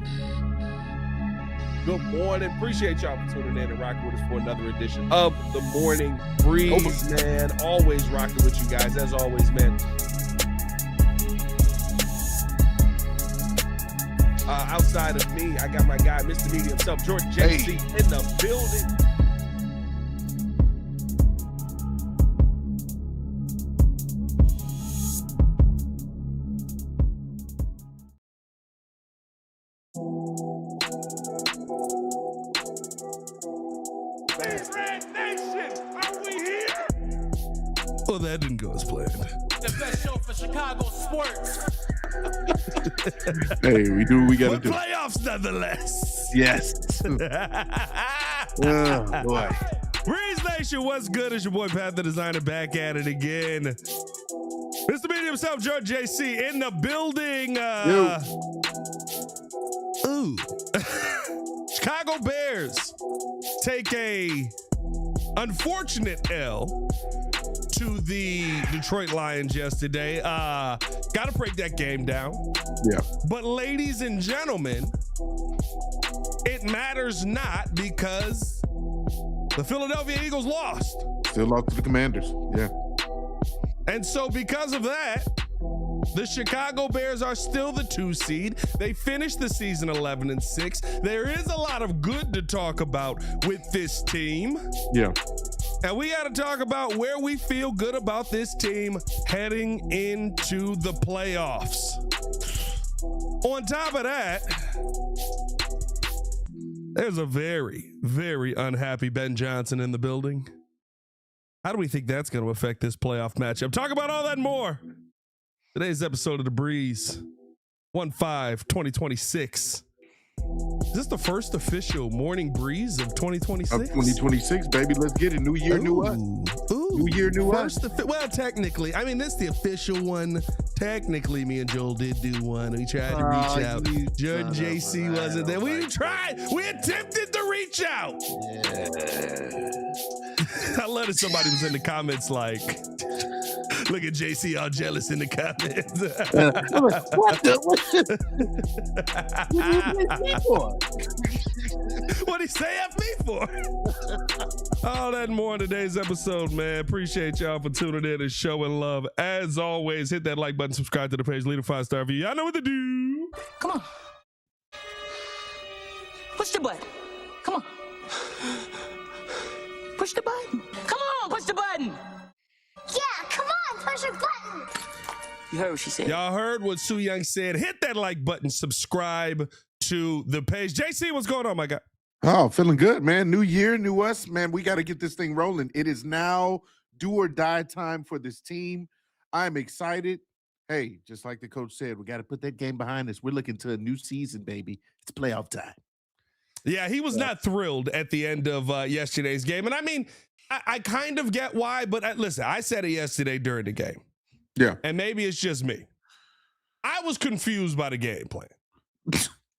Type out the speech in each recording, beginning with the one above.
Good morning. Appreciate y'all for tuning in and rocking with us for another edition of the Morning Breeze, man. Always rocking with you guys, as always, man. Outside of me, I got my guy, Mr. Media himself, Jordan JC, in the building. Well, that didn't go as planned. The best show for Chicago sports. Hey, we do what we got to do. Playoffs, nonetheless. Yes. Oh, boy. Breeze Nation, what's good? It's your boy Pat the Designer back at it again. Mr. Media himself, George JC, in the building. Chicago Bears take a unfortunate L to the Detroit Lions yesterday. Got to break that game down. Yeah. But ladies and gentlemen, it matters not because the Philadelphia Eagles lost. Still lost to the Commanders. Yeah. And so because of that, the Chicago Bears are still the 2 seed. They finished the season 11-6. There is a lot of good to talk about with this team. Yeah. And we got to talk about where we feel good about this team heading into the playoffs. On top of that, there's a very, very unhappy Ben Johnson in the building. How do we think that's going to affect this playoff matchup? Talk about all that and more. Today's episode of The Breeze, 1/5/2026. Is this the first official Morning Breeze of 2026? Of 2026, baby. Let's get it. New year, new us. New year, new us. Well, technically, I mean, this is the official one. Technically, me and Joel did do one. We tried to reach out. Jordan JC wasn't there. We tried. We attempted to reach out. Yeah. I love that somebody was in the comments like, look at JC all jealous in the comments. What What'd he say F me for? All that and more in today's episode, man. Appreciate y'all for tuning in and showing love. As always, hit that like button, subscribe to the page, leave a 5-star review. Y'all know what to do. Come on. Push the button. Come on. Push the button. Come on, push the button. Yeah, come on, push a button. You heard what she said. Y'all heard what Sue Young said. Hit that like button, subscribe to the page. JC, what's going on, my guy? Oh, feeling good, man. New year, new us. Man, we got to get this thing rolling. It is now do or die time for this team. I'm excited. Hey, just like the coach said, we got to put that game behind us. We're looking to a new season, baby. It's playoff time. Yeah, he was not thrilled at the end of yesterday's game. And I mean, I kind of get why, but listen, I said it yesterday during the game. Yeah. And maybe it's just me. I was confused by the game plan.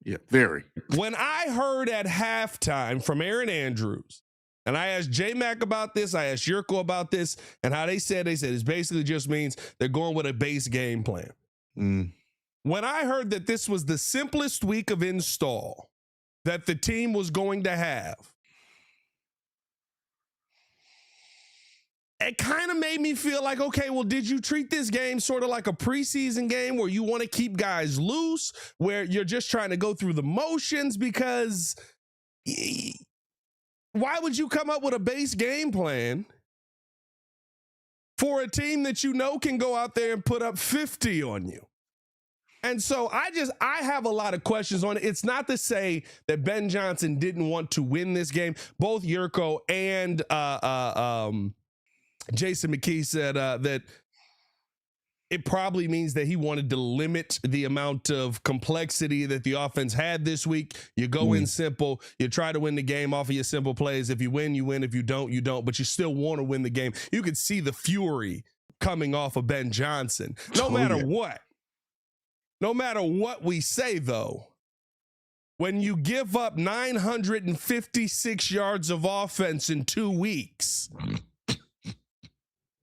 Yeah, very. When I heard at halftime from Aaron Andrews, and I asked J-Mac about this, I asked Yurko about this, and how they said it basically just means they're going with a base game plan. When I heard that this was the simplest week of install that the team was going to have, it kind of made me feel like, okay, well, did you treat this game sort of like a preseason game where you want to keep guys loose, where you're just trying to go through the motions? Because why would you come up with a base game plan for a team that you know can go out there and put up 50 on you? And so I have a lot of questions on it. It's not to say that Ben Johnson didn't want to win this game. Both Yurko and Jason McKee said that it probably means that he wanted to limit the amount of complexity that the offense had this week. You go in simple. You try to win the game off of your simple plays. If you win, you win. If you don't, you don't. But you still want to win the game. You could see the fury coming off of Ben Johnson. No matter what. No matter what we say, though, when you give up 956 yards of offense in 2 weeks.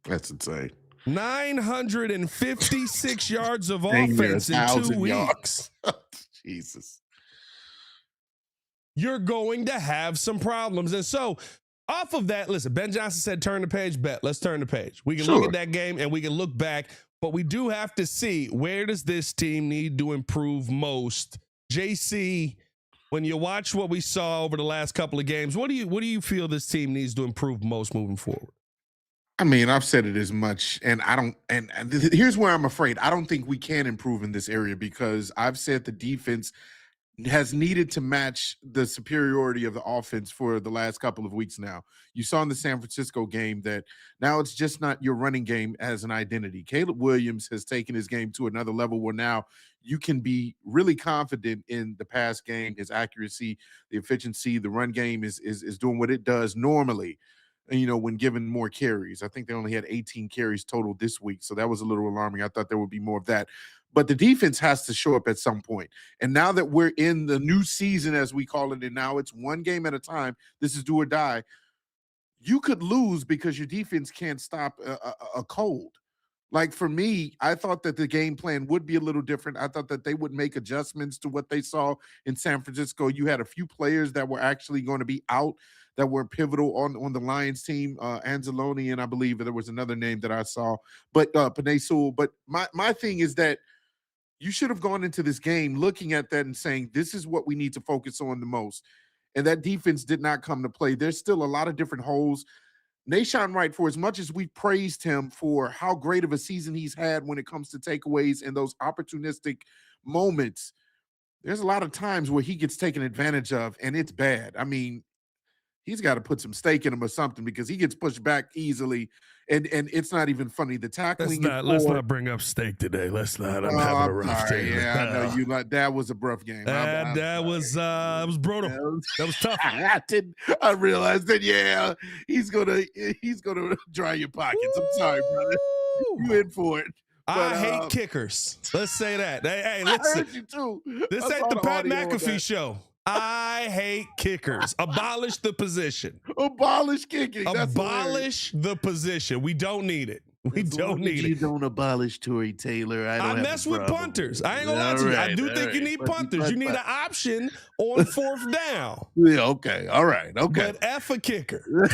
That's insane. 956 yards of offense in 2 weeks. Jesus. you're going to have some problems. And so off of that, listen, Ben Johnson said, turn the page, bet. Let's turn the page. We can look at that game and we can look back, but we do have to see, where does this team need to improve most? JC, when you watch what we saw over the last couple of games, what do you feel this team needs to improve most moving forward? I mean, I've said it as much, and here's where I'm afraid. I don't think we can improve in this area, because I've said the defense has needed to match the superiority of the offense for the last couple of weeks now. You saw in the San Francisco game that now it's just not your running game as an identity. Caleb Williams has taken his game to another level where now you can be really confident in the pass game, his accuracy, the efficiency. The run game is doing what it does normally, when given more carries. I think they only had 18 carries total this week, so that was a little alarming. I thought there would be more of that. But the defense has to show up at some point. And now that we're in the new season, as we call it, and now it's one game at a time, this is do or die, you could lose because your defense can't stop a cold. Like, for me, I thought that the game plan would be a little different. I thought that they would make adjustments to what they saw in San Francisco. You had a few players that were actually going to be out that were pivotal on the Lions team, Anzalone, and I believe there was another name that I saw, but Penei Sewell. But my thing is that you should have gone into this game looking at that and saying, this is what we need to focus on the most. And that defense did not come to play. There's still a lot of different holes. Nahshon Wright, for as much as we praised him for how great of a season he's had when it comes to takeaways and those opportunistic moments, there's a lot of times where he gets taken advantage of, and it's bad. I mean, he's got to put some stake in him or something, because he gets pushed back easily, and it's not even funny. The tackling. Let's not bring up steak today. Let's not. I'm having a rough day. Yeah, I know you like that. Was a rough game. That was brutal. That was tough. I realized that. Yeah, he's gonna dry your pockets. I'm sorry, brother. You in for it. But, I hate kickers. Let's say that. Hey, listen. I heard you too. This ain't the Pat McAfee show. I hate kickers. Abolish the position. Abolish kicking. Abolish the position. We don't need it. We don't need it. You don't abolish Tory Taylor. I mess with punters. I ain't gonna lie to you. I do think you need punters. You need an option on fourth down. Yeah, okay. All right. Okay. But F a kicker.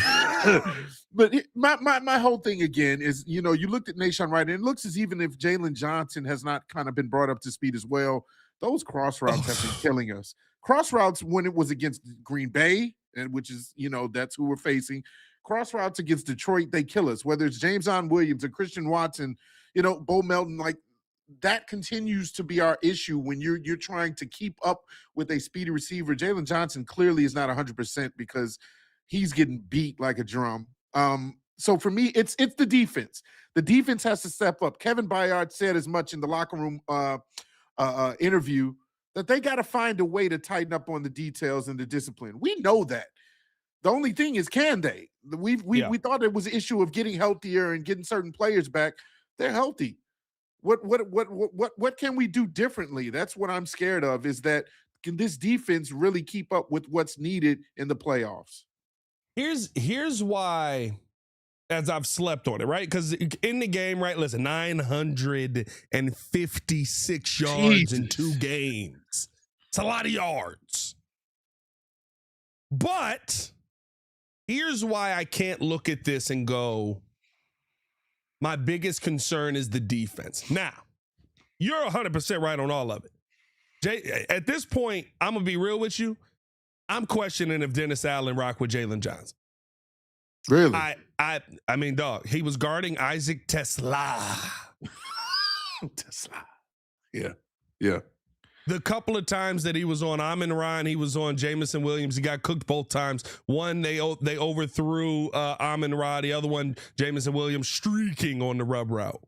But my whole thing again is, you looked at Nahshon Wright, and it looks as even if Jalen Johnson has not kind of been brought up to speed as well, those cross routes have been killing us. Cross routes when it was against Green Bay, and which is, that's who we're facing. Cross routes against Detroit, they kill us. Whether it's Jameson Williams or Christian Watson, Bo Melton, like, that continues to be our issue when you're trying to keep up with a speedy receiver. Jalen Johnson clearly is not 100% because he's getting beat like a drum. So for me, it's the defense. The defense has to step up. Kevin Byard said as much in the locker room interview that they got to find a way to tighten up on the details and the discipline. We know that. The only thing is, can they? We thought it was an issue of getting healthier and getting certain players back. They're healthy. What can we do differently? That's what I'm scared of, is that can this defense really keep up with what's needed in the playoffs? Here's why, as I've slept on it, right? Because in the game, right, listen, 956 yards in 2 games. It's a lot of yards. But here's why I can't look at this and go, my biggest concern is the defense. Now, you're 100% right on all of it. Jay, at this point, I'm going to be real with you. I'm questioning if Dennis Allen rocked with Jalen Johnson. Really? I mean, dog, he was guarding Isaac Tesla. Tesla. Yeah. The couple of times that he was on Amon-Ra, he was on Jamison Williams, he got cooked both times. One, they overthrew Amon-Ra. The other one, Jamison Williams streaking on the rub route.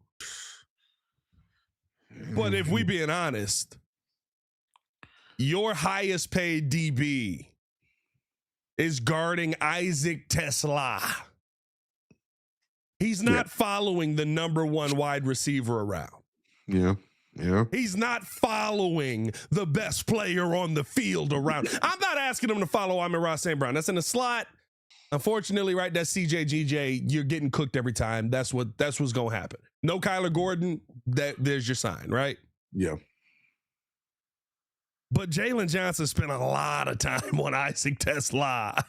But if we being honest, your highest paid DB is guarding Isaac Tesla. He's not following the number one wide receiver around. Yeah. He's not following the best player on the field around. I'm not asking him to follow Amon-Ra St. Brown. That's in the slot. Unfortunately, right, that's CJ, you're getting cooked every time. That's what's going to happen. No Kyler Gordon, there's your sign, right? Yeah. But Jalen Johnson spent a lot of time on Isaac Tesla.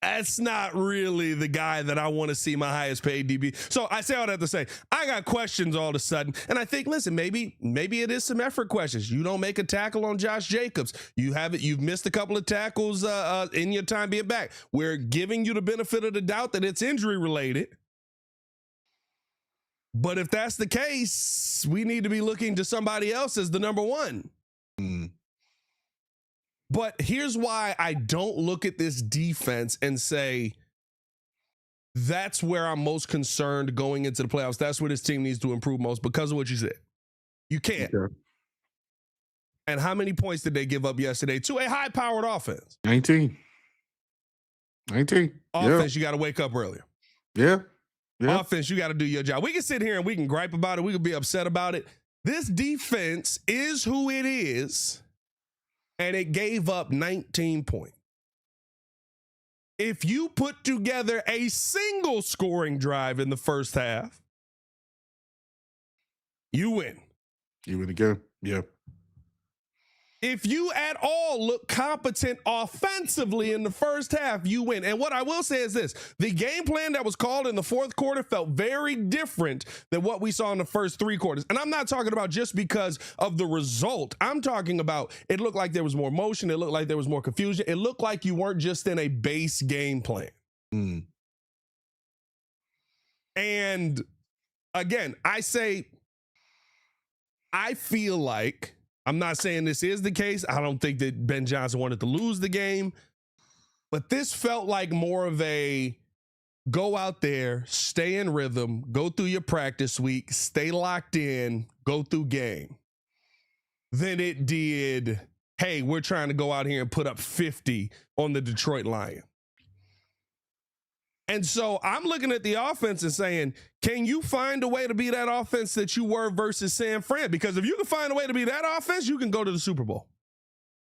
That's not really the guy that I want to see my highest paid DB. So I say all that to say, I got questions all of a sudden. And I think, listen, maybe it is some effort questions. You don't make a tackle on Josh Jacobs. You've missed a couple of tackles in your time being back. We're giving you the benefit of the doubt that it's injury related. But if that's the case, we need to be looking to somebody else as the number one. But here's why I don't look at this defense and say that's where I'm most concerned going into the playoffs. That's where this team needs to improve most because of what you said. You can't. Okay. And how many points did they give up yesterday to a high-powered offense? 19. Offense, yeah. You got to wake up earlier. Yeah. Offense, you got to do your job. We can sit here and we can gripe about it. We can be upset about it. This defense is who it is. And it gave up 19 points. If you put together a single scoring drive in the first half, you win. You win again. Yeah. If you at all look competent offensively in the first half, you win. And what I will say is this, the game plan that was called in the fourth quarter felt very different than what we saw in the first three quarters. And I'm not talking about just because of the result. I'm talking about it looked like there was more motion. It looked like there was more confusion. It looked like you weren't just in a base game plan. And again, I feel like, I'm not saying this is the case. I don't think that Ben Johnson wanted to lose the game, but this felt like more of a go out there, stay in rhythm, go through your practice week, stay locked in, go through game, than it did, hey, we're trying to go out here and put up 50 on the Detroit Lions. And so I'm looking at the offense and saying, can you find a way to be that offense that you were versus San Fran? Because if you can find a way to be that offense, you can go to the Super Bowl.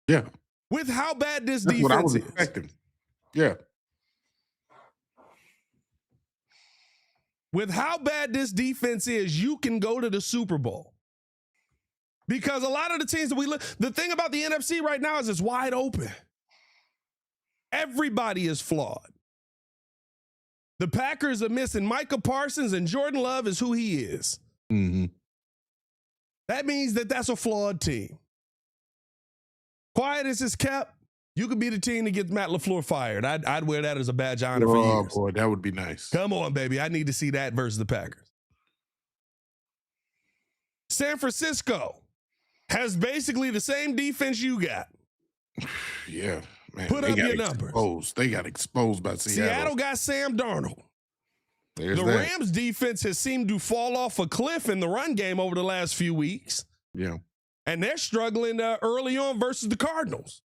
Yeah. With how bad this That's defense what I was is. expecting. Yeah. With how bad this defense is, you can go to the Super Bowl. Because a lot of the teams that we look, the thing about the NFC right now is it's wide open. Everybody is flawed. The Packers are missing Micah Parsons, and Jordan Love is who he is. That means that that's a flawed team. Quiet as it's kept, you could be the team that gets Matt LaFleur fired. I'd wear that as a badge of honor for years. Oh, boy, that would be nice. Come on, baby. I need to see that versus the Packers. San Francisco has basically the same defense you got. Yeah. Man, put up your numbers. They got exposed by Seattle. Seattle got Sam Darnold. The Rams defense has seemed to fall off a cliff in the run game over the last few weeks. Yeah. And they're struggling early on versus the Cardinals.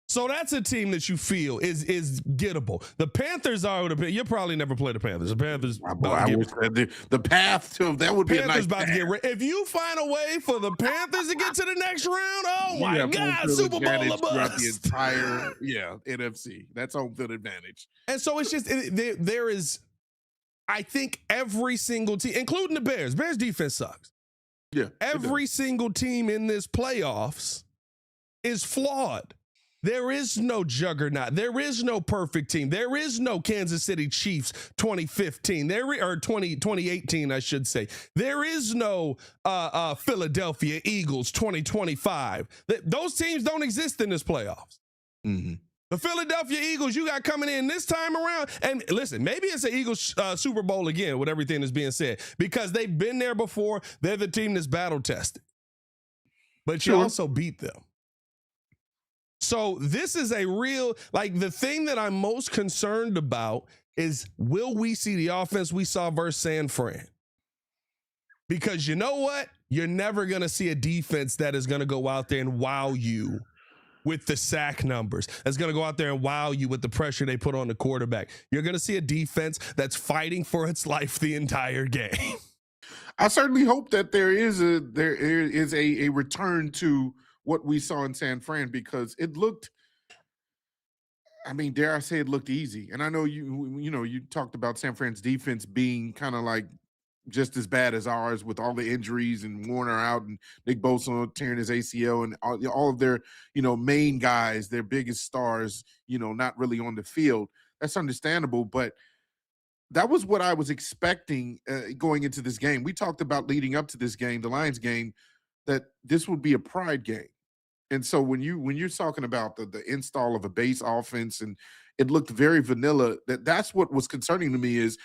So that's a team that you feel is gettable. The Panthers are you'll probably never play the Panthers. The Panthers. The path to that would be Panthers a nice about to get if you find a way for the Panthers to get to the next round, oh my God, Super Bowl or bust. The entire NFC. That's home field advantage. And so it's just there is, I think every single team, including the Bears. Bears defense sucks. Yeah. Every single team in this playoffs is flawed. There is no juggernaut. There is no perfect team. There is no Kansas City Chiefs 2015. Or 2018, I should say. There is no Philadelphia Eagles 2025. Those teams don't exist in this playoffs. The Philadelphia Eagles you got coming in this time around, and listen, maybe it's an Eagles Super Bowl again with everything that's being said because they've been there before. They're the team that's battle tested. But you also beat them. So this is a real, the thing that I'm most concerned about is will we see the offense we saw versus San Fran? Because you know what? You're never going to see a defense that is going to go out there and wow you with the sack numbers. That's going to go out there and wow you with the pressure they put on the quarterback. You're going to see a defense that's fighting for its life the entire game. I certainly hope that there is a return to what we saw in San Fran because it looked, dare I say it looked easy. And I know you talked about San Fran's defense being kind of like, just as bad as ours with all the injuries and Warner out and Nick Bosa tearing his ACL and all of their, main guys, their biggest stars, not really on the field. That's understandable, but that was what I was expecting going into this game. We talked about leading up to this game, the Lions game, that this would be a pride game. And so when you're talking about the install of a base offense and it looked very vanilla, that's what was concerning to me is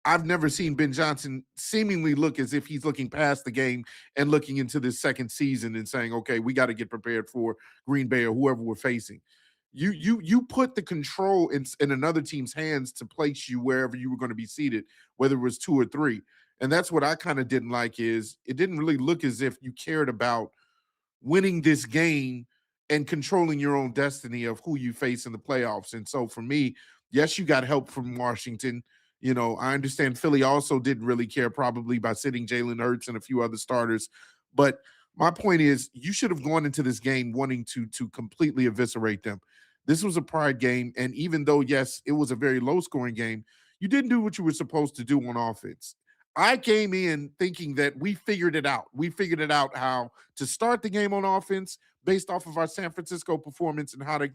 I've never seen Ben Johnson seemingly look as if he's looking past the game and looking into this second season and saying, okay, we got to get prepared for Green Bay or whoever we're facing. You put the control in another team's hands to place you wherever you were going to be seated, whether it was 2 or 3. And that's what I kind of didn't like is it didn't really look as if you cared about winning this game and controlling your own destiny of who you face in the playoffs. And so for me, yes, you got help from Washington. I understand Philly also didn't really care probably by sitting Jalen Hurts and a few other starters. But my point is you should have gone into this game wanting to completely eviscerate them. This was a pride game. And even though, yes, it was a very low-scoring game, you didn't do what you were supposed to do on offense. I came in thinking that we figured it out. We figured it out how to start the game on offense based off of our San Francisco performance and how to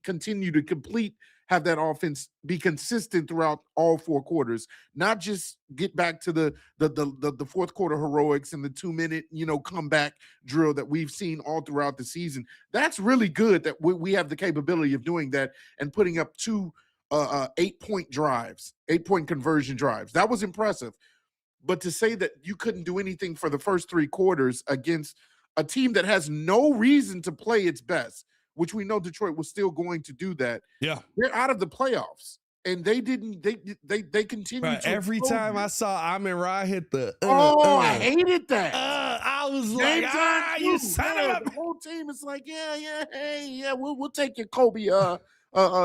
continue to have that offense be consistent throughout all 4 quarters, not just get back to the fourth quarter heroics and the 2-minute, comeback drill that we've seen all throughout the season. That's really good that we have the capability of doing that and putting up 2 8-point drives, 8-point conversion drives. That was impressive. But to say that you couldn't do anything for the first 3 quarters against a team that has no reason to play its best, which we know Detroit was still going to do that. Yeah. They're out of the playoffs. And they didn't, they continued right. to every time I saw Amon-Ra hit the I hated that. I was like, you son of a. The whole team is like, yeah, we'll take your Kobe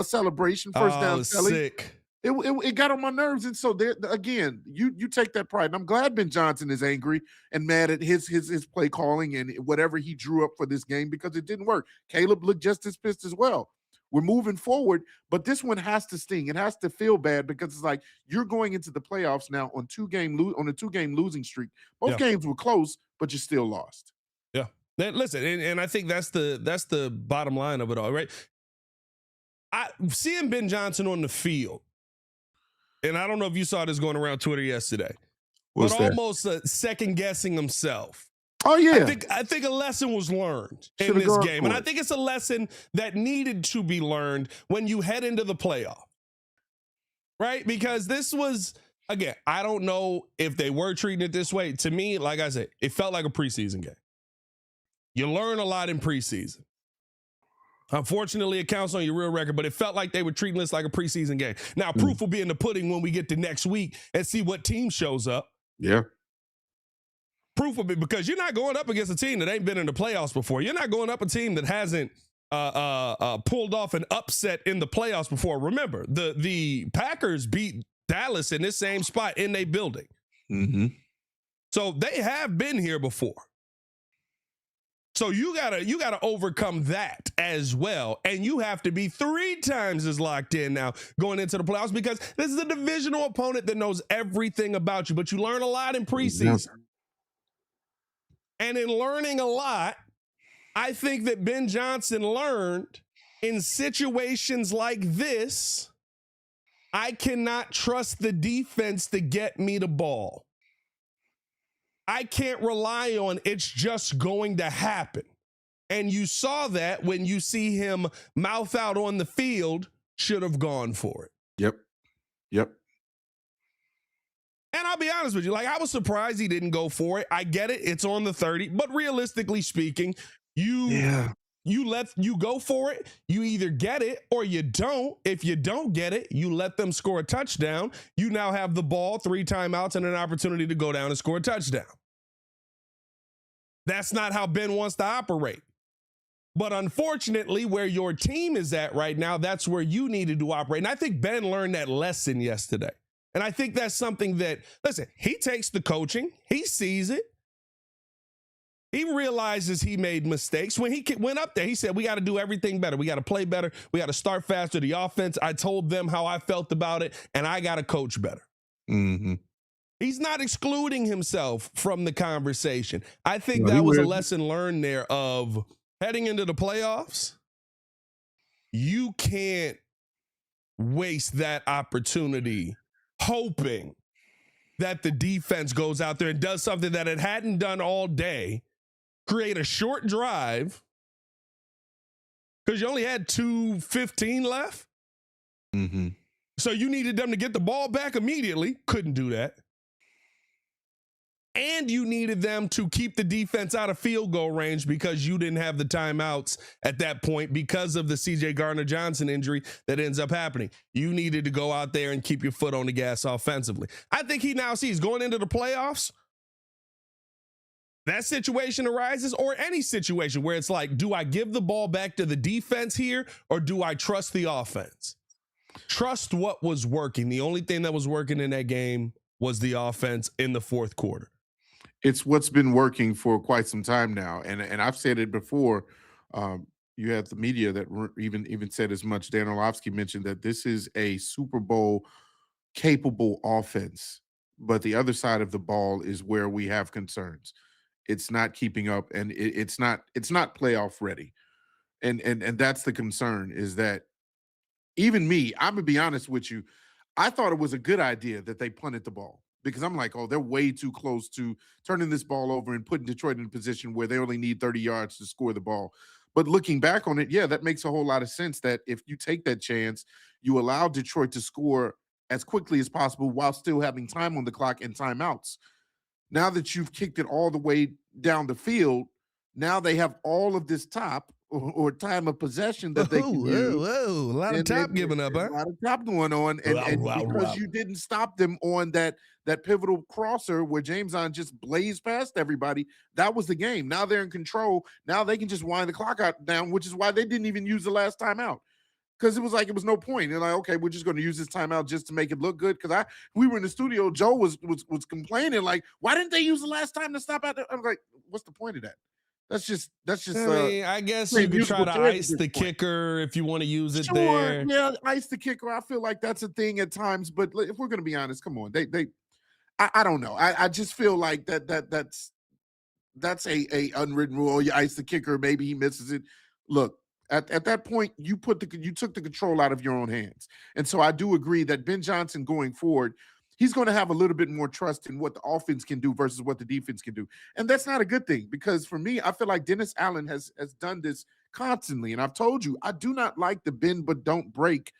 celebration, first down Philly. Sick. It got on my nerves, and so there again, you take that pride. And I'm glad Ben Johnson is angry and mad at his play calling and whatever he drew up for this game because it didn't work. Caleb looked just as pissed as well. We're moving forward, but this one has to sting. It has to feel bad because it's like you're going into the playoffs now on a 2-game losing streak. Both games were close, but you still lost. Yeah. Now, listen, and I think that's the bottom line of it all, right? Seeing Ben Johnson on the field. And I don't know if you saw this going around Twitter yesterday, but almost second guessing himself. Oh yeah, I think a lesson was learned in this game, and I think it's a lesson that needed to be learned when you head into the playoff, right? Because this was again, I don't know if they were treating it this way. To me, like I said, it felt like a preseason game. You learn a lot in preseason. Unfortunately, it counts on your real record, but it felt like they were treating this like a preseason game. Now, proof will be in the pudding when we get to next week and see what team shows up. Yeah. Proof will be because you're not going up against a team that ain't been in the playoffs before. You're not going up a team that hasn't pulled off an upset in the playoffs before. Remember, the Packers beat Dallas in this same spot in their building. Mm-hmm. So they have been here before. So you gotta overcome that as well. And you have to be 3 times as locked in now going into the playoffs because this is a divisional opponent that knows everything about you, but you learn a lot in preseason. And in learning a lot, I think that Ben Johnson learned in situations like this, I cannot trust the defense to get me the ball. I can't rely on it's just going to happen. And you saw that when you see him mouth out on the field, should have gone for it. Yep. And I'll be honest with you, like I was surprised he didn't go for it. I get it. It's on the 30, but realistically speaking, you go for it. You either get it or you don't. If you don't get it, you let them score a touchdown. You now have the ball, 3 timeouts, and an opportunity to go down and score a touchdown. That's not how Ben wants to operate. But unfortunately, where your team is at right now, that's where you needed to operate. And I think Ben learned that lesson yesterday. And I think that's something that, listen, he takes the coaching. He sees it. He realizes he made mistakes. When he went up there, he said, we got to do everything better. We got to play better. We got to start faster. The offense, I told them how I felt about it, and I got to coach better. Mm-hmm. He's not excluding himself from the conversation. I think No, he that was a will. lesson learned there of heading into the playoffs. You can't waste that opportunity hoping that the defense goes out there and does something that it hadn't done all day, create a short drive, because you only had 2:15 left. Mm-hmm. So you needed them to get the ball back immediately. Couldn't do that. And you needed them to keep the defense out of field goal range because you didn't have the timeouts at that point because of the CJ Gardner-Johnson injury that ends up happening. You needed to go out there and keep your foot on the gas offensively. I think he now sees going into the playoffs, that situation arises, or any situation where it's like, do I give the ball back to the defense here or do I trust the offense? Trust what was working. The only thing that was working in that game was the offense in the fourth quarter. It's what's been working for quite some time now, and I've said it before. You had the media that even said as much. Dan Orlovsky mentioned that this is a Super Bowl capable offense, but the other side of the ball is where we have concerns. It's not keeping up, and it's not playoff ready, and that's the concern. Is that even me? I'm gonna be honest with you. I thought it was a good idea that they punted the ball, because I'm like, oh, they're way too close to turning this ball over and putting Detroit in a position where they only need 30 yards to score the ball. But looking back on it, yeah, that makes a whole lot of sense, that if you take that chance, you allow Detroit to score as quickly as possible while still having time on the clock and timeouts. Now that you've kicked it all the way down the field, now they have all of this top or time of possession that they can use. A lot of top giving up, huh? A lot of top going on, and because you didn't stop them on that pivotal crosser where Jameson just blazed past everybody, that was the game. Now they're in control. Now they can just wind the clock out down, which is why they didn't even use the last timeout, because it was like it was no point. They're like, okay, we're just going to use this timeout just to make it look good. Because we were in the studio, Joe was complaining like, why didn't they use the last time to stop out there? I'm like, what's the point of that? That's just. I mean, I guess you could try to ice the kicker if you want to use it there. Yeah, ice the kicker. I feel like that's a thing at times, but if we're going to be honest, come on, I don't know. I just feel like that's a unwritten rule. You ice the kicker, maybe he misses it. Look, at that point, you took the control out of your own hands, and so I do agree that Ben Johnson going forward, he's going to have a little bit more trust in what the offense can do versus what the defense can do. And that's not a good thing, because for me, I feel like Dennis Allen has done this constantly. And I've told you, I do not like the bend but don't break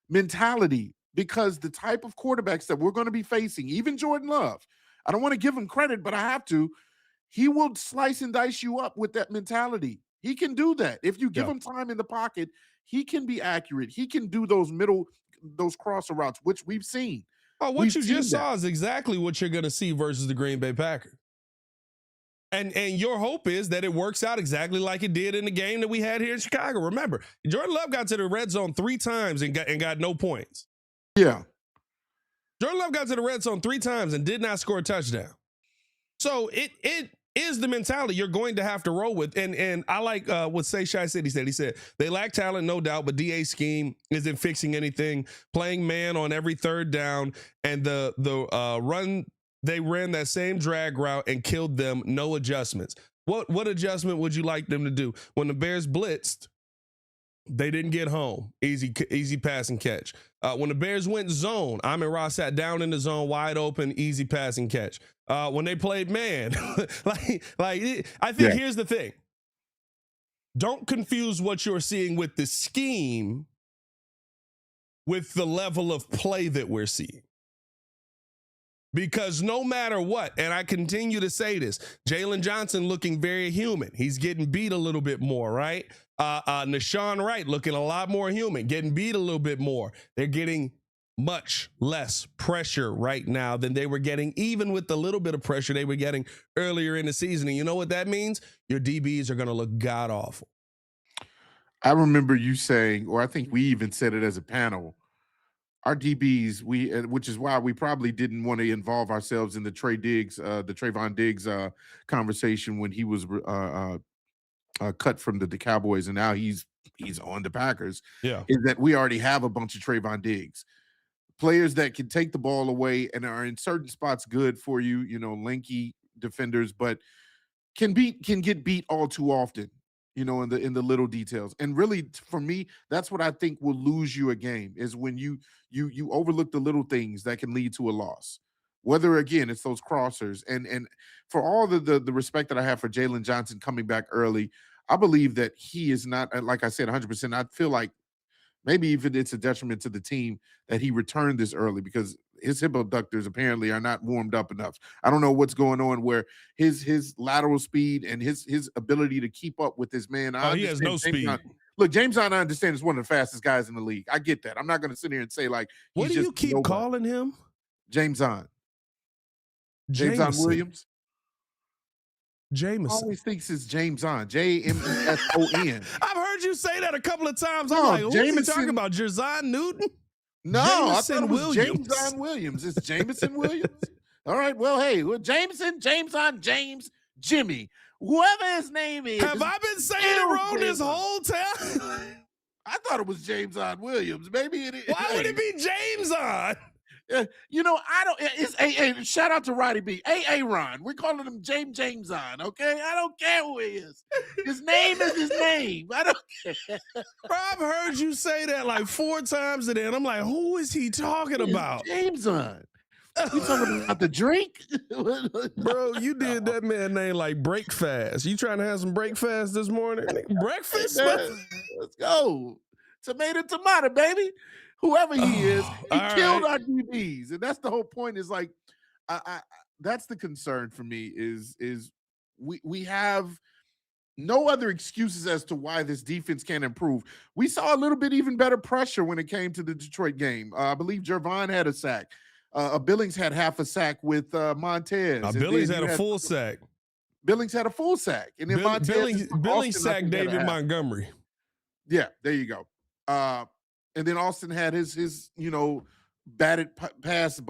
mentality, because the type of quarterbacks that we're going to be facing, even Jordan Love, I don't want to give him credit, but I have to. He will slice and dice you up with that mentality. He can do that. If you give him time in the pocket, he can be accurate. He can do those crosser routes, which we've seen. Oh, what you just saw is exactly what you're going to see versus the Green Bay Packers. And your hope is that it works out exactly like it did in the game that we had here in Chicago. Remember, Jordan Love got to the red zone 3 times and got no points. Yeah. Jordan Love got to the red zone 3 times and did not score a touchdown. So it is the mentality you're going to have to roll with. And I like what Shai said. He said they lack talent, no doubt, but DA scheme isn't fixing anything. Playing man on every third down, and the run, they ran that same drag route and killed them. No adjustments. What adjustment would you like them to do? When the Bears blitzed, they didn't get home. Easy pass and catch. When the Bears went zone, Amon-Ra sat down in the zone, wide open, easy pass and catch. When they played man, I think here's the thing. Don't confuse what you're seeing with the scheme with the level of play that we're seeing. Because no matter what, and I continue to say this, Jalen Johnson looking very human. He's getting beat a little bit more, right? Nashawn Wright looking a lot more human, getting beat a little bit more. They're getting much less pressure right now than they were getting, even with the little bit of pressure they were getting earlier in the season. And you know what that means? Your DBs are going to look god-awful. I remember you saying, or I think we even said it as a panel, our DBs, which is why we probably didn't want to involve ourselves in the Trayvon Diggs conversation when he was cut from the Cowboys and now he's on the Packers. Yeah, is that we already have a bunch of Trayvon Diggs. players that can take the ball away and are in certain spots good for you, lanky defenders, but can get beat all too often, in the little details. And really, for me, that's what I think will lose you a game, is when you overlook the little things that can lead to a loss. Whether, again, it's those crossers. And for all the respect that I have for Jalen Johnson coming back early, I believe that he is not, like I said, 100%. I feel like maybe even it's a detriment to the team that he returned this early, because his hip abductors apparently are not warmed up enough. I don't know what's going on, where his lateral speed and his ability to keep up with this man. He has no speed. Look, James Harden, I understand, is one of the fastest guys in the league. I get that. I'm not going to sit here and say, like, what do you keep calling him? James Harden. James Williams. Jameson. Always thinks it's James on. Jameson. I've heard you say that a couple of times. No, I'm like, who's he Jameson, talking about? Jerzon Newton? No, Jameson I thought it was Williams. Jameson Williams. It's Jameson Williams. All right. Well, hey, Jameson, James, Jimmy, whoever his name is. Have I been saying it wrong this whole time? I thought it was Jameson Williams. Maybe it is. Why would it be James on? I don't. It's A. Shout out to Roddy B. Ron. We're calling him James on. Okay, I don't care who he is. His name is his name. I don't care. Bro, I've heard you say that like 4 times today, and I'm like, who is he talking about? James on. You talking about the drink? Bro, you did that man name like break fast. You trying to have some break fast this morning? Breakfast? Let's go. Tomato, baby. Whoever he is, he killed our DBs, and that's the whole point. Is like, that's the concern for me. Is we have no other excuses as to why this defense can't improve. We saw a little bit even better pressure when it came to the Detroit game. I believe Jervon had a sack. Billings had half a sack with Montez. Billings had a full sack. Billings had a full sack, and then Billings sacked David Montgomery. Yeah, there you go. And then Austin had his batted pass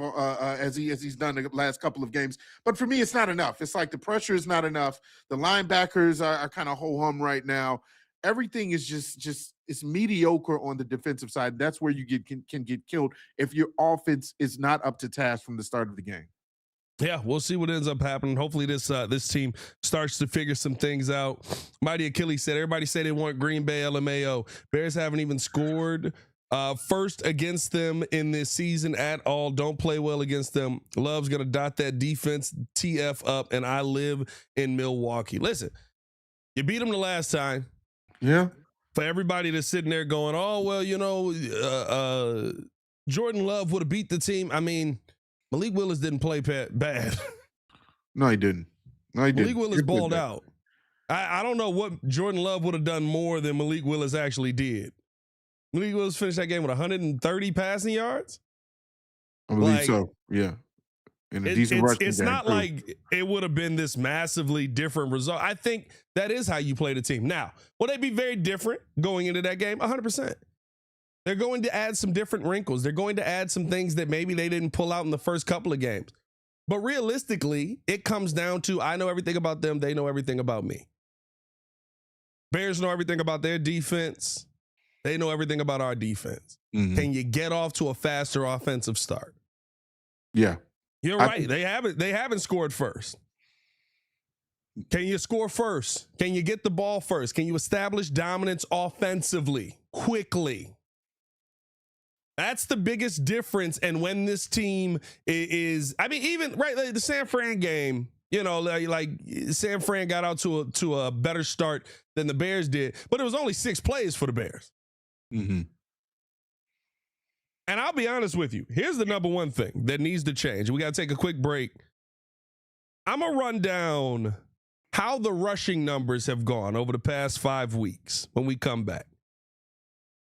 as he's done the last couple of games. But for me, it's not enough. It's like the pressure is not enough. The linebackers are kind of ho-hum right now. Everything is just it's mediocre on the defensive side. That's where you can get killed if your offense is not up to task from the start of the game. Yeah, we'll see what ends up happening. Hopefully this team starts to figure some things out. Mighty Achilles said, everybody said they want Green Bay LMAO. Bears haven't even scored first against them in this season at all. Don't play well against them. Love's going to dot that defense TF up, and I live in Milwaukee. Listen, you beat them the last time. Yeah. For everybody that's sitting there going, oh, well, Jordan Love would have beat the team. I mean, Malik Willis didn't play bad. No, he didn't. Malik Willis balled out. I don't know what Jordan Love would have done more than Malik Willis actually did. Malik Willis finished that game with 130 passing yards. I believe so. Yeah. And a decent rushing game. It's not like it would have been this massively different result. I think that is how you play the team. Now, will they be very different going into that game? 100%. They're going to add some different wrinkles. They're going to add some things that maybe they didn't pull out in the first couple of games. But realistically, it comes down to I know everything about them. They know everything about me. Bears know everything about their defense. They know everything about our defense. Mm-hmm. Can you get off to a faster offensive start? Yeah. You're right. They haven't scored first. Can you score first? Can you get the ball first? Can you establish dominance offensively quickly? That's the biggest difference. And when this team is, I mean, even right, like the San Fran game, like San Fran got out to a better start than the Bears did, but it was only 6 plays for the Bears. Mm-hmm. And I'll be honest with you. Here's the number one thing that needs to change. We got to take a quick break. I'm going to run down how the rushing numbers have gone over the past 5 weeks when we come back.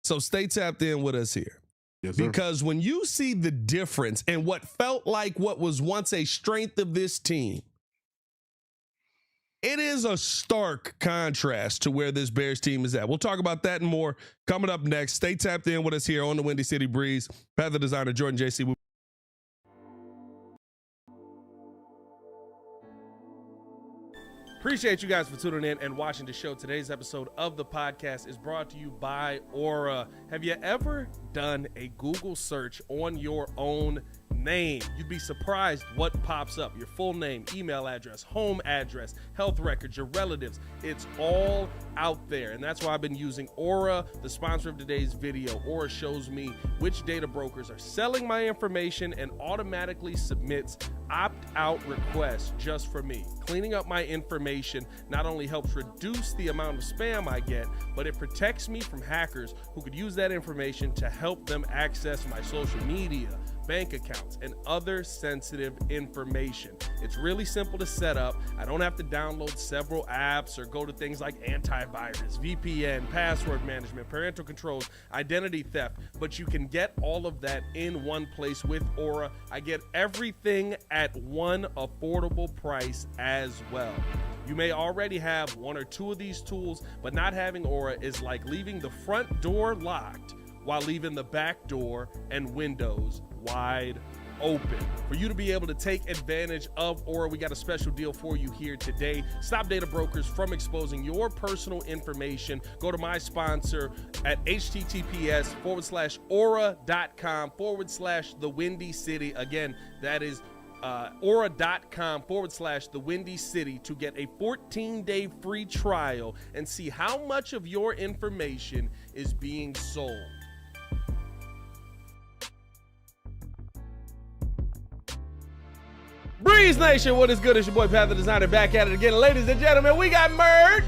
So stay tapped in with us here. Yes, sir. Because when you see the difference in what felt like what was once a strength of this team, it is a stark contrast to where this Bears team is at. We'll talk about that and more coming up next. Stay tapped in with us here on the Windy City Breeze. Panther designer Jordan JC. Appreciate you guys for tuning in and watching the show. Today's episode of the podcast is brought to you by Aura. Have you ever done a Google search on your own name? You'd be surprised what pops up. Your full name, email address, home address, health records, your relatives. It's all out there. And that's why I've been using Aura, the sponsor of today's video. Aura shows me which data brokers are selling my information and automatically submits opt-out requests just for me. Cleaning up my information not only helps reduce the amount of spam I get, but it protects me from hackers who could use that information to help them access my social media, bank accounts, and other sensitive information. It's really simple to set up. I don't have to download several apps or go to things like antivirus, VPN, password management, parental controls, identity theft, but you can get all of that in one place with Aura. I get everything at one affordable price as well. You may already have one or two of these tools, but not having Aura is like leaving the front door locked while leaving the back door and windows wide open. For you to be able to take advantage of Aura, we got a special deal for you here today. Stop data brokers from exposing your personal information. Go to my sponsor at https:/aura.com/the Windy City. Again, that is aura.com/the Windy City to get a 14-day free trial and see how much of your information is being sold. Breeze Nation, what is good? It's your boy Pat the Designer back at it again. Ladies and gentlemen, we got merch.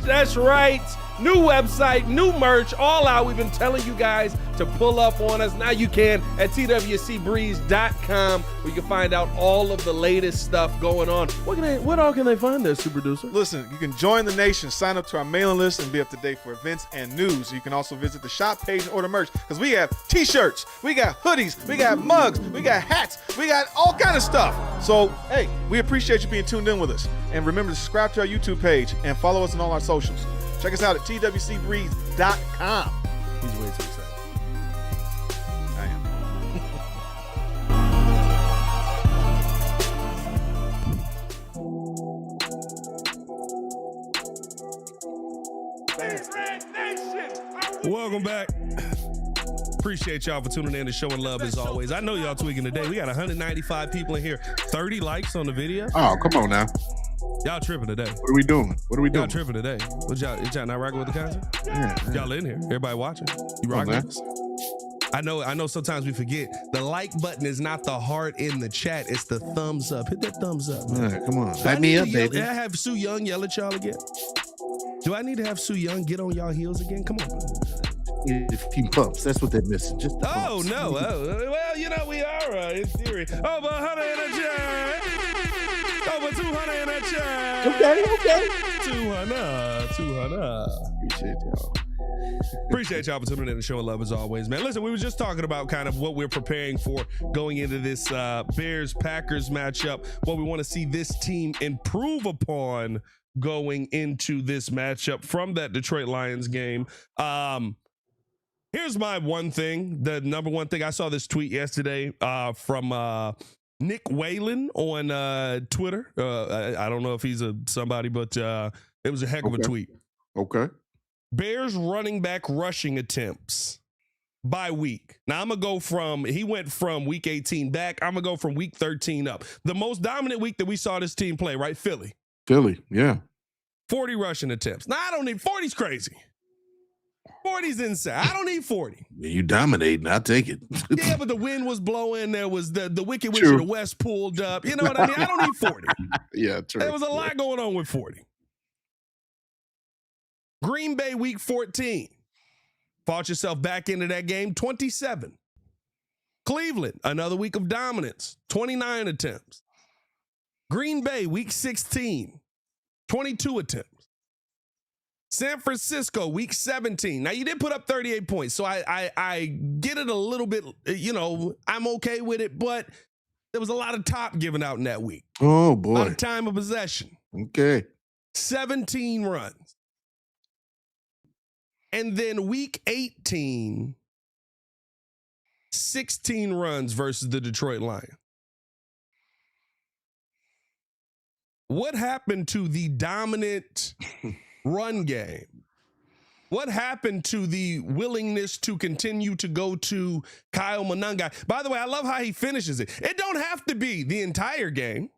That's right. New website, new merch, all out. We've been telling you guys to pull up on us. Now you can at twcbreeze.com, where you can find out all of the latest stuff going on. What all can they find there, Super Producer? Listen, you can join the nation, sign up to our mailing list, and be up to date for events and news. You can also visit the shop page and order merch, because we have t-shirts, we got hoodies, we got mugs, we got hats, we got all kind of stuff. So, hey, we appreciate you being tuned in with us. And remember to subscribe to our YouTube page and follow us on all our socials. Check us out at twcbreeze.com. He's way too excited. I am. Welcome back. Appreciate y'all for tuning in and showing love as always. I know y'all tweaking today. We got 195 people in here, 30 likes on the video. Oh, come on now. Y'all tripping today. What are we doing? Y'all tripping today. What y'all not rocking with the content? Yeah. Y'all in here. Everybody watching. You rocking with us? I know sometimes we forget. The like button is not the heart in the chat. It's the thumbs up. Hit that thumbs up, man. All right, come on. Do I Light me need up, to yell- baby. Did I have Sue Young yell at y'all again? Do I need to have Sue Young get on y'all heels again? Come on. A few pumps. That's what they're missing. Just the Oh, pumps. no. Well, we are, in theory. Over 100 in the chat. Over 200 in the chat. Okay. 200. Appreciate y'all. Appreciate y'all for tuning in and showing love as always, man. Listen, we were just talking about kind of what we're preparing for going into this Bears-Packers matchup, what we want to see this team improve upon going into this matchup from that Detroit Lions game. Here's my one thing, the number one thing. I saw this tweet yesterday from Nick Whalen on Twitter. I don't know if he's somebody, but it was a heck of a tweet. Okay. Bears running back rushing attempts by week. Now I'm going to go he went from week 18 back. I'm going to go from week 13 up. The most dominant week that we saw this team play, right? Philly, yeah. 40 rushing attempts. Now I don't need 40's crazy. 40's insane. I don't need 40. You dominating. I'll take it. Yeah, but the wind was blowing. There was the Wicked Witch True. of the West pulled up. You know what I mean? I don't need 40. Yeah, true. There was a lot going on with 40. Green Bay week 14. Fought yourself back into that game, 27. Cleveland, another week of dominance, 29 attempts. Green Bay week 16, 22 attempts. San Francisco week 17. Now you did put up 38 points, so I get it a little bit, I'm okay with it, but there was a lot of top given out in that week. Oh, A boy. lot of time of possession. Okay. 17 runs. And then week 18, 16 runs versus the Detroit Lions. what happened to the dominant run game? What happened to the willingness to continue to go to Kyle Monangai? By the way, I love how he finishes it. It don't have to be the entire game.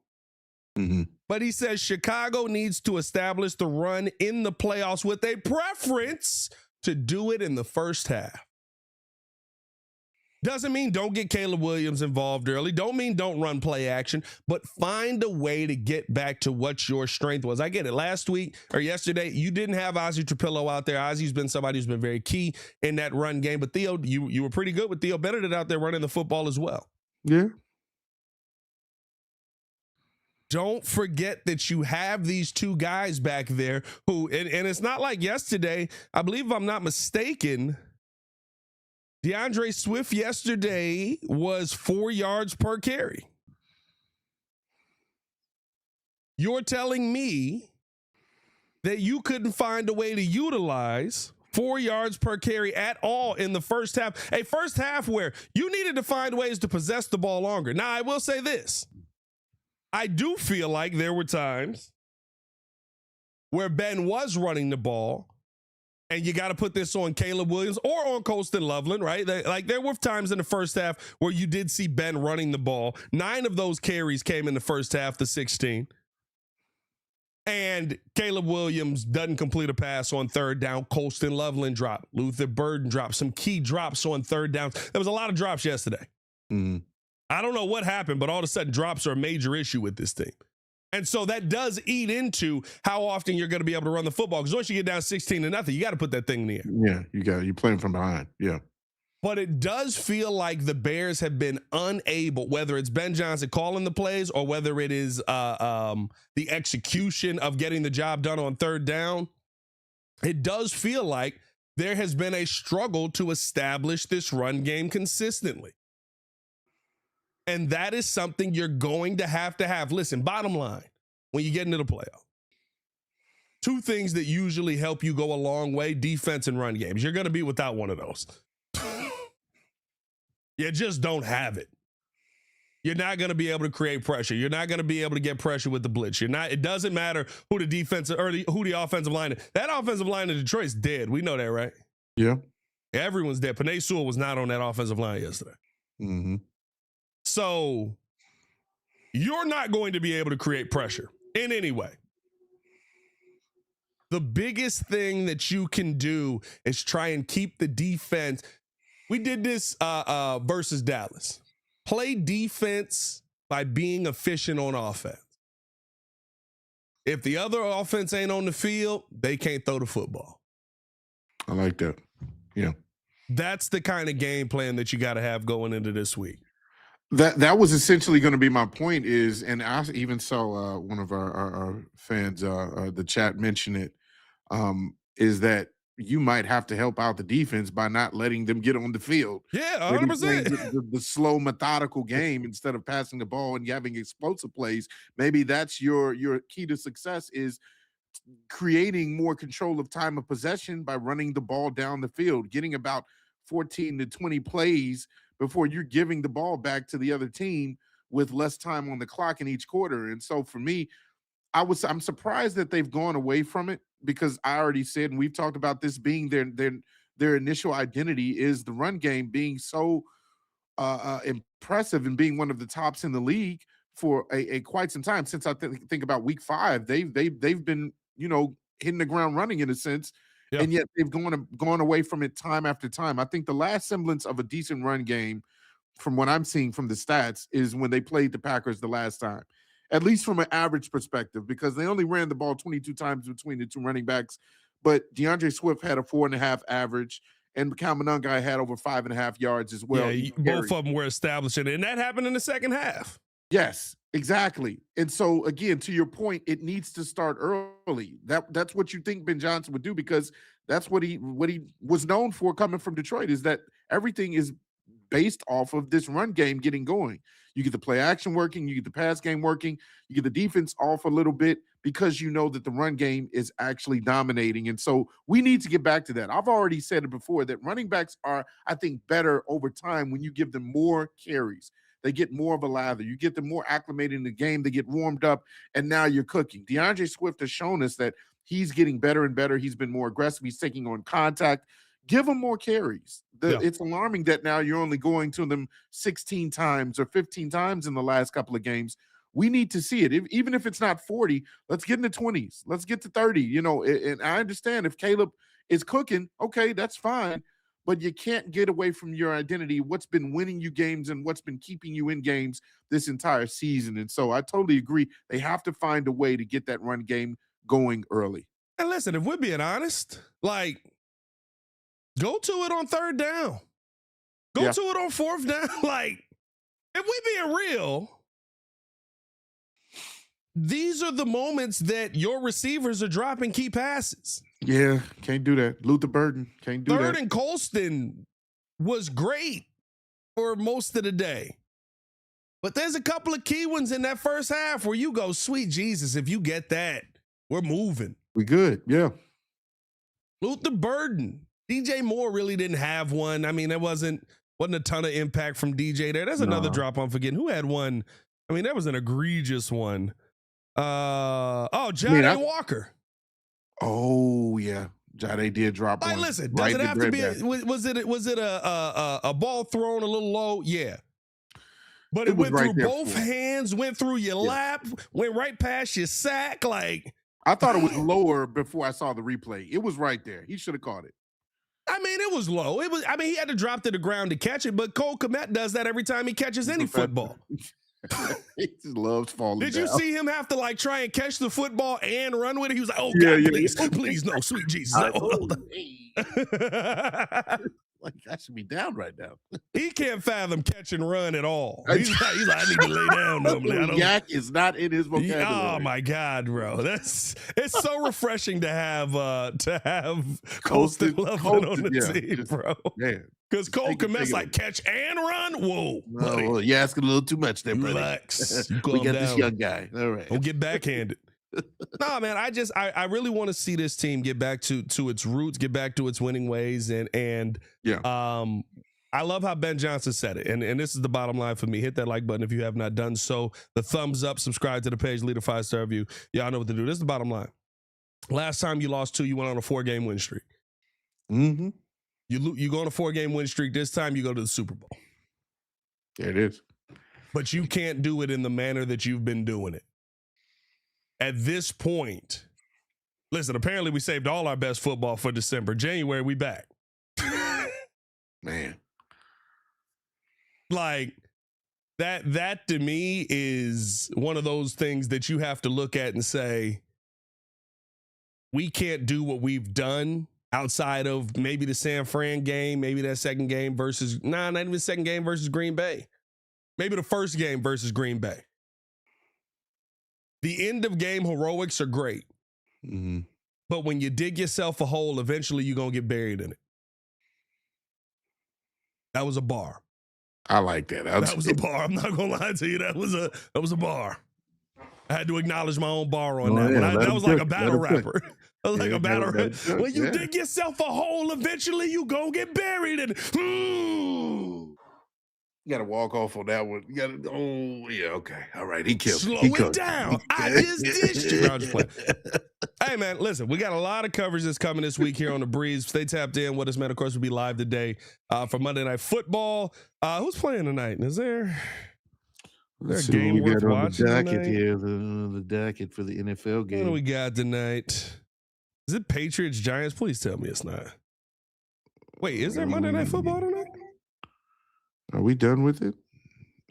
But he says Chicago needs to establish the run in the playoffs with a preference to do it in the first half. Doesn't mean don't get Caleb Williams involved early. Don't mean don't run play action, but find a way to get back to what your strength was. I get it. Last week or yesterday, you didn't have Ozzie Trapillo out there. Ozzie's been somebody who's been very key in that run game. But Theo, you were pretty good with Theo Benedict out there running the football as well. Yeah. Don't forget that you have these two guys back there who, and it's not like yesterday. I believe, if I'm not mistaken, DeAndre Swift yesterday was 4 yards per carry. You're telling me that you couldn't find a way to utilize 4 yards per carry at all in the first half, a first half where you needed to find ways to possess the ball longer. Now, I will say this. I do feel like there were times where Ben was running the ball, and you got to put this on Caleb Williams or on Colston Loveland, right? Like, there were times in the first half where you did see Ben running the ball. 9 of those carries came in the first half, the 16. And Caleb Williams doesn't complete a pass on third down. Colston Loveland dropped. Luther Burden dropped. Some key drops on third downs. There was a lot of drops yesterday. I don't know what happened, but all of a sudden drops are a major issue with this team. And so that does eat into how often you're going to be able to run the football. Because once you get down 16-0, you got to put that thing in the air. Yeah, you're playing from behind. Yeah. But it does feel like the Bears have been unable, whether it's Ben Johnson calling the plays or whether it is the execution of getting the job done on third down. It does feel like there has been a struggle to establish this run game consistently. And that is something you're going to have. Listen, bottom line, when you get into the playoff, 2 things that usually help you go a long way, defense and run games. You're going to be without one of those. You just don't have it. You're not going to be able to create pressure. You're not going to be able to get pressure with the blitz. It doesn't matter who the defensive or who the offensive line is. That offensive line in Detroit's dead. We know that, right? Yeah. Everyone's dead. Panay Sewell was not on that offensive line yesterday. So you're not going to be able to create pressure in any way. The biggest thing that you can do is try and keep the defense. We did this versus Dallas. Play defense by being efficient on offense. If the other offense ain't on the field, they can't throw the football. I like that. Yeah. That's the kind of game plan that you got to have going into this week. That was essentially going to be my point is, and I even saw one of our fans, the chat mention it, is that you might have to help out the defense by not letting them get on the field. Yeah, 100%. The slow, methodical game instead of passing the ball and having explosive plays. Maybe that's your key to success is creating more control of time of possession by running the ball down the field, getting about 14 to 20 plays before you're giving the ball back to the other team with less time on the clock in each quarter. And so for me, I'm surprised that they've gone away from it because I already said, and we've talked about this being their initial identity is the run game being so impressive and being one of the tops in the league for a quite some time. Since I think about week 5, they've been, hitting the ground running in a sense. Yeah. And yet they've gone away from it time after time. I think the last semblance of a decent run game from what I'm seeing from the stats is when they played the Packers the last time, at least from an average perspective, because they only ran the ball 22 times between the 2 running backs. But DeAndre Swift had a 4.5 average, and Kyle Monangai had over 5.5 yards as well. Yeah, both of them were establishing it, and that happened in the second half. Yes, exactly. And so, again, to your point, it needs to start early. That's what you think Ben Johnson would do, because that's what he was known for coming from Detroit, is that everything is based off of this run game getting going. You get the play action working, you get the pass game working, you get the defense off a little bit because you know that the run game is actually dominating. And so we need to get back to that. I've already said it before that running backs are, I think, better over time when you give them more carries. they get more of a lather. You get them more acclimated in the game. They get warmed up, and now you're cooking. DeAndre Swift has shown us that he's getting better and better. He's been more aggressive. He's taking on contact. Give him more carries. It's alarming that now you're only going to them 16 times or 15 times in the last couple of games. We need to see it. Even if it's not 40, let's get in the 20s. Let's get to 30. And I understand if Caleb is cooking, okay, that's fine. But you can't get away from your identity, what's been winning you games and what's been keeping you in games this entire season. And so I totally agree. They have to find a way to get that run game going early. And listen, if we're being honest, like, go to it on third down. Go to it on fourth down. Like, if we being real, these are the moments that your receivers are dropping key passes. Yeah, can't do that. Luther Burden, can't do that. Third and Colston was great for most of the day. But there's a couple of key ones in that first half where you go, sweet Jesus, if you get that, we're moving. We good, yeah. Luther Burden. DJ Moore really didn't have one. I mean, there wasn't a ton of impact from DJ there. There's another drop I'm forgetting. Who had one? I mean, that was an egregious one. Jade Walker. Oh, yeah. Jade did drop one. Listen, does it have to be was it a ball thrown a little low? Yeah. But it went through both hands, went through your lap, went right past your sack. Like, I thought it was lower before I saw the replay. It was right there. He should have caught it. I mean, it was low. He had to drop to the ground to catch it, but Cole Kmet does that every time he catches any football. He just loves falling Did down. you see him have to, like, try and catch the football and run with it? He was like, oh, God, please, no, sweet Jesus. No. Like, I should be down right now. He can't fathom catch and run at all. He's like, I need to lay down normally. Yak is not in his vocabulary. Oh my God, bro. It's so refreshing to have Colston Loveland on the team, bro. Because Cole Kmet's like, catch and run. Whoa. Well, you're asking a little too much there, buddy. Relax. We got this young guy. All right. Don't get backhanded. No, man, I really want to see this team get back to its roots, get back to its winning ways. And I love how Ben Johnson said it. And this is the bottom line for me. Hit that like button if you have not done so. The thumbs up, subscribe to the page, leave a 5-star review. Y'all know what to do. This is the bottom line. Last time you lost 2, you went on a 4-game win streak. Mm-hmm. You go on a 4-game win streak. This time you go to the Super Bowl. There it is. But you can't do it in the manner that you've been doing it. At this point, listen, apparently we saved all our best football for December. January, we back. Man. Like, that to me is one of those things that you have to look at and say, we can't do what we've done outside of maybe the San Fran game, maybe that second game versus, not even the second game versus Green Bay. Maybe the first game versus Green Bay. The end of game heroics are great. Mm-hmm. But when you dig yourself a hole, eventually you're going to get buried in it. That was a bar. I like that. That was a bar. I'm not going to lie to you. That was a bar. I had to acknowledge my own bar on that one. That was like a battle rapper. That was like a battle rapper. When you dig yourself a hole, eventually you going to get buried in it. You got to walk off on that one. You got to, okay. All right. He killed Slow it down. I just dished you. No, I'm just playing. Hey, man, listen, we got a lot of coverage that's coming this week here on The Breeze. Stay tapped in with us, man. Of course, we'll be live today for Monday Night Football. Who's playing tonight? Is there a game worth watching the docket tonight? here, the docket for the NFL game. What do we got tonight? Is it Patriots, Giants? Please tell me it's not. Wait, is there Monday Night Football tonight? Are we done with it?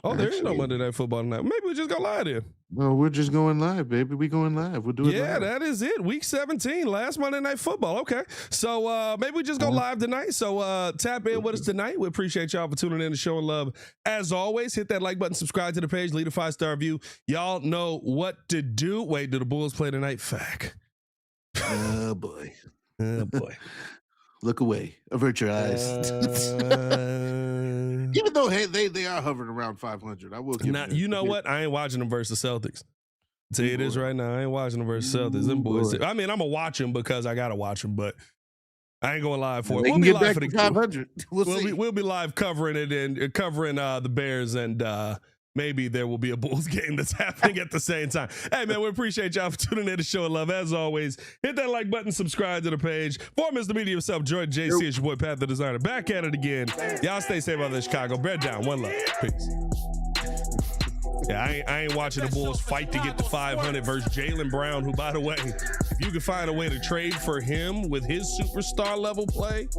Oh, there is no Monday Night Football tonight. Maybe we just go live there. No, we're just going live, baby. We going live. We'll do it live. Yeah, that is it. Week 17, last Monday Night Football. Okay. So maybe we just go live tonight. So tap in with us tonight. We appreciate y'all for tuning in and showing love. As always, hit that like button, subscribe to the page, leave a 5-star review. Y'all know what to do. Wait, do the Bulls play tonight? Fact. Oh, boy. Oh, boy. Look away. Avert your eyes. Even though they are hovering around 500, I will give now, you know what? I ain't watching them versus Celtics. I'll tell you this right now. I ain't watching them versus Celtics. Them boys. I mean, I'm going to watch them because I got to watch them, but I ain't going live for it. They We'll can be get live back for to the 500. We'll be live covering it and covering the Bears, and maybe there will be a Bulls game that's happening at the same time. Hey, man, we appreciate y'all for tuning in to Show Love. As always, hit that like button, subscribe to the page. For Mr. Media himself, Jordan JC, it's your boy Pat the Designer. Back at it again. Y'all stay safe out there, Chicago. Bread down. One love. Peace. Yeah, I ain't watching the Bulls fight to get to 500 versus Jaylen Brown, who, by the way, if you can find a way to trade for him with his superstar level play,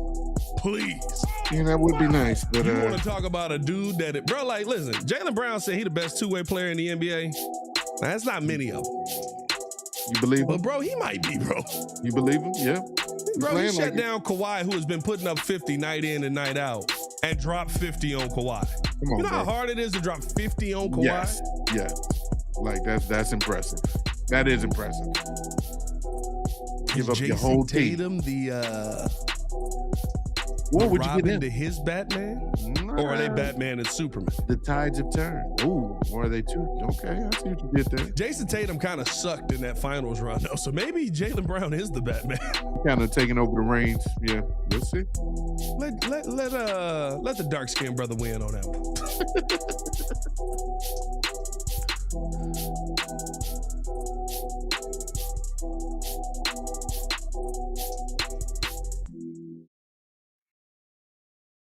please. Yeah, that would be nice. But you want to talk about a dude that, bro, like, listen, Jaylen Brown said he the best two-way player in the NBA. Now, that's not many of them. You believe him? But, bro, he might be, bro. You believe him? Yeah. Bro, he shut down Kawhi, who has been putting up 50 night in and night out, and dropped 50 on Kawhi. Come on, you know how bro. hard it is to drop 50 on Kawhi? Yes. Yeah. Like, that's impressive. That is impressive. Give up your whole team. Tatum, What would you Robin get to in? his Batman? Or are they Batman and Superman? The tides have turned. Ooh, or are they two? Okay, I see what you did there. Jason Tatum kind of sucked in that finals run, though. So maybe Jaylen Brown is the Batman. Kind of taking over the reins. Yeah, we'll see. Let the dark skinned brother win on that one.